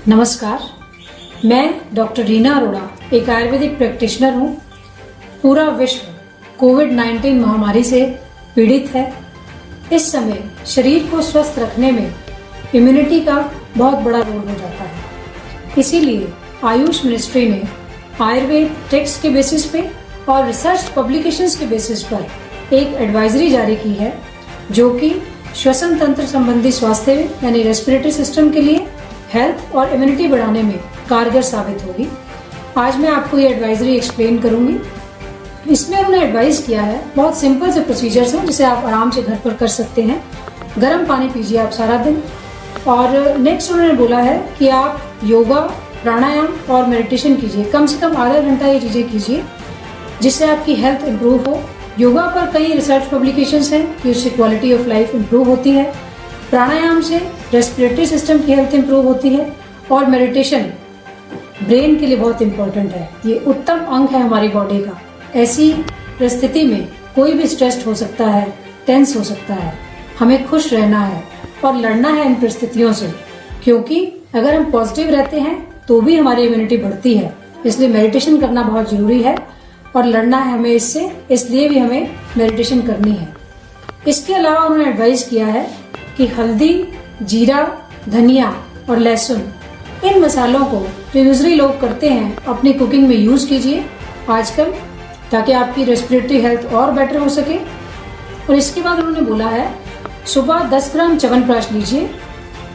नमस्कार, मैं डॉक्टर रीना अरोड़ा एक आयुर्वेदिक प्रैक्टिशनर हूँ। पूरा विश्व कोविड-19 महामारी से पीड़ित है। इस समय शरीर को स्वस्थ रखने में इम्यूनिटी का बहुत बड़ा रोल हो जाता है। इसीलिए आयुष मिनिस्ट्री ने आयुर्वेद टेक्स्ट के बेसिस पे और रिसर्च पब्लिकेशंस के बेसिस पर एक एडवाइजरी जारी की है, जो कि श्वसन तंत्र संबंधी स्वास्थ्य यानी रेस्पिरेटरी सिस्टम के लिए हेल्थ और इम्यूनिटी बढ़ाने में कारगर साबित होगी। आज मैं आपको ये एडवाइजरी एक्सप्लेन करूंगी। इसमें उन्होंने एडवाइस किया है, बहुत सिंपल से प्रोसीजर्स हैं जिसे आप आराम से घर पर कर सकते हैं। गर्म पानी पीजिए आप सारा दिन। और नेक्स्ट उन्होंने बोला है कि आप योगा, प्राणायाम और मेडिटेशन कीजिए। कम से कम आधा घंटा ये चीज़ें कीजिए जिससे आपकी हेल्थ इम्प्रूव हो। योगा पर कई रिसर्च पब्लिकेशंस हैं कि उससे क्वालिटी ऑफ लाइफ इम्प्रूव होती है। प्राणायाम से रेस्पिरेटरी सिस्टम की हेल्थ इम्प्रूव होती है। और मेडिटेशन ब्रेन के लिए बहुत इम्पोर्टेंट है। ये उत्तम अंग है हमारी बॉडी का। ऐसी परिस्थिति में कोई भी स्ट्रेस्ड हो सकता है, टेंस हो सकता है। हमें खुश रहना है और लड़ना है इन परिस्थितियों से, क्योंकि अगर हम पॉजिटिव रहते हैं तो भी हमारी इम्यूनिटी बढ़ती है। इसलिए मेडिटेशन करना बहुत जरूरी है और लड़ना है हमें इससे, इसलिए भी हमें मेडिटेशन करनी है। इसके अलावा उन्होंने एडवाइस किया है कि हल्दी, जीरा, धनिया और लहसुन, इन मसालों को जो यूजली लोग करते हैं अपनी कुकिंग में यूज कीजिए आजकल, ताकि आपकी रेस्पिरेटरी हेल्थ और बेटर हो सके। और इसके बाद उन्होंने बोला है सुबह 10 ग्राम च्यवनप्राश लीजिए।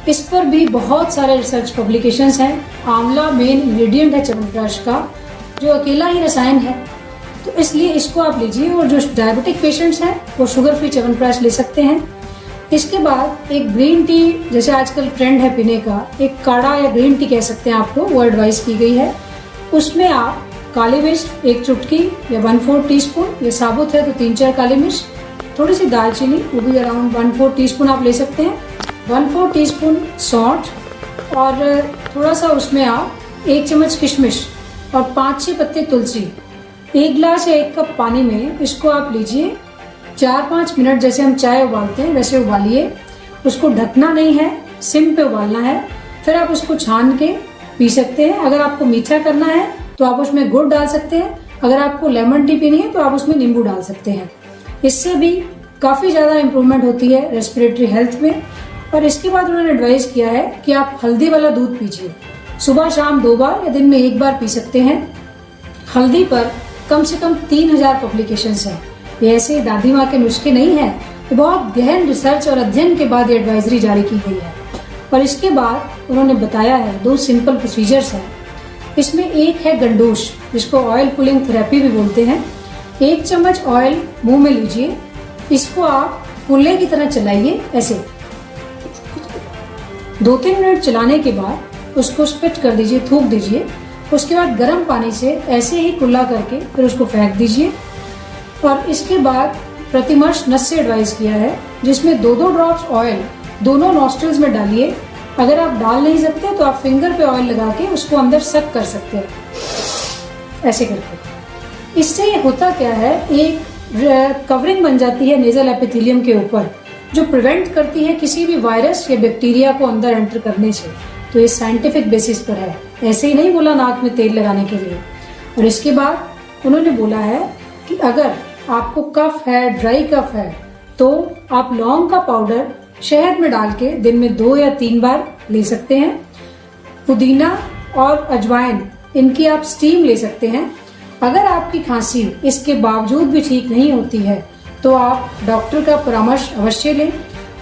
इस पर भी बहुत सारे रिसर्च पब्लिकेशंस हैं। आंवला मेन इंग्रेडिएंट है च्यवनप्राश का, जो अकेला ही रसायन है, तो इसलिए इसको आप लीजिए। और जो डायबिटिक पेशेंट्स हैं वो शुगर फ्री च्यवनप्राश ले सकते हैं। इसके बाद एक ग्रीन टी, जैसे आजकल ट्रेंड है पीने का, एक काढ़ा या ग्रीन टी कह सकते हैं आपको, वो एडवाइस की गई है। उसमें आप काली मिर्च 1 चुटकी या 1/4 टीस्पून, ये साबुत है तो 3-4 काली मिर्च, थोड़ी सी दालचीनी, वो भी अराउंड 1/4 टीस्पून आप ले सकते हैं, 1/4 टीस्पून सौंठ, और थोड़ा सा उसमें आप 1 चम्मच किशमिश और 5-6 पत्ते तुलसी, 1 गिलास या 1 कप पानी में इसको आप लीजिए। 4-5 मिनट जैसे हम चाय उबालते हैं वैसे उबालिए। उसको ढकना नहीं है, सिम पे उबालना है। फिर आप उसको छान के पी सकते हैं। अगर आपको मीठा करना है तो आप उसमें गुड़ डाल सकते हैं। अगर आपको लेमन टी पीनी है तो आप उसमें नींबू डाल सकते हैं। इससे भी काफी ज्यादा इम्प्रूवमेंट होती है रेस्पिरेटरी हेल्थ में। और इसके बाद उन्होंने एडवाइस किया है कि आप हल्दी वाला दूध पीजिए। सुबह शाम 2 बार या दिन में 1 बार पी सकते हैं। हल्दी पर कम से कम 3000 पब्लिकेशंस हैं। ये ऐसे दादी माँ के नुस्खे नहीं है, ये बहुत गहन रिसर्च और अध्ययन के बाद ये एडवाइजरी जारी की गई है। और इसके बाद उन्होंने बताया है 2 सिंपल प्रोसीजर्स हैं। इसमें एक है गंडूश, जिसको ऑयल पुलिंग थेरेपी भी बोलते हैं। 1 चम्मच ऑयल मुंह में लीजिए। इसको आप कुल्ले की तरह चलाइए, ऐसे 2-3 मिनट चलाने के बाद उसको स्पिट कर दीजिए, थूक दीजिए। उसके बाद गर्म पानी से ऐसे ही कुल्ला करके फिर उसको फेंक दीजिए। और इसके बाद प्रतिमर्श नस से एडवाइस किया है, जिसमें 2-2 ड्रॉप्स ऑयल दोनों नॉस्ट्रल्स में डालिए। अगर आप डाल नहीं सकते तो आप फिंगर पे ऑयल लगा के उसको अंदर सक कर सकते हैं, ऐसे करके। इससे ये होता क्या है, एक कवरिंग बन जाती है नेजल एपिथेलियम के ऊपर, जो प्रिवेंट करती है किसी भी वायरस या बैक्टीरिया को अंदर एंटर करने से। तो ये साइंटिफिक बेसिस पर है, ऐसे ही नहीं बोला नाक में तेल लगाने के लिए। और इसके बाद उन्होंने बोला है कि अगर आपको कफ है, ड्राई कफ है, तो आप लौंग का पाउडर शहद में डाल के दिन में 2 या 3 बार ले सकते हैं। पुदीना और अजवाइन, इनकी आप स्टीम ले सकते हैं। अगर आपकी खांसी इसके बावजूद भी ठीक नहीं होती है तो आप डॉक्टर का परामर्श अवश्य लें।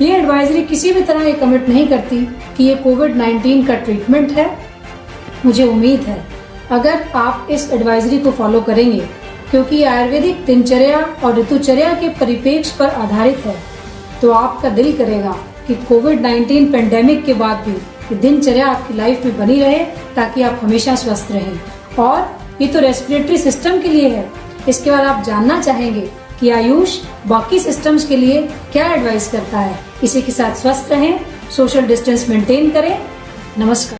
ये एडवाइजरी किसी भी तरह ये कमिट नहीं करती कि ये कोविड-19 का ट्रीटमेंट है। मुझे उम्मीद है अगर आप इस एडवाइजरी को फॉलो करेंगे, क्योंकि आयुर्वेदिक दिनचर्या और ऋतुचर्या के परिप्रेक्ष्य पर आधारित है, तो आपका दिल करेगा कि कोविड-19 पेंडेमिक के बाद भी ये दिनचर्या आपकी लाइफ में बनी रहे, ताकि आप हमेशा स्वस्थ रहें। और ये तो रेस्पिरेटरी सिस्टम के लिए है। इसके बाद आप जानना चाहेंगे कि आयुष बाकी सिस्टम्स के लिए क्या एडवाइस करता है। इसी के साथ स्वस्थ रहें, सोशल डिस्टेंस मेंटेन करें। नमस्कार।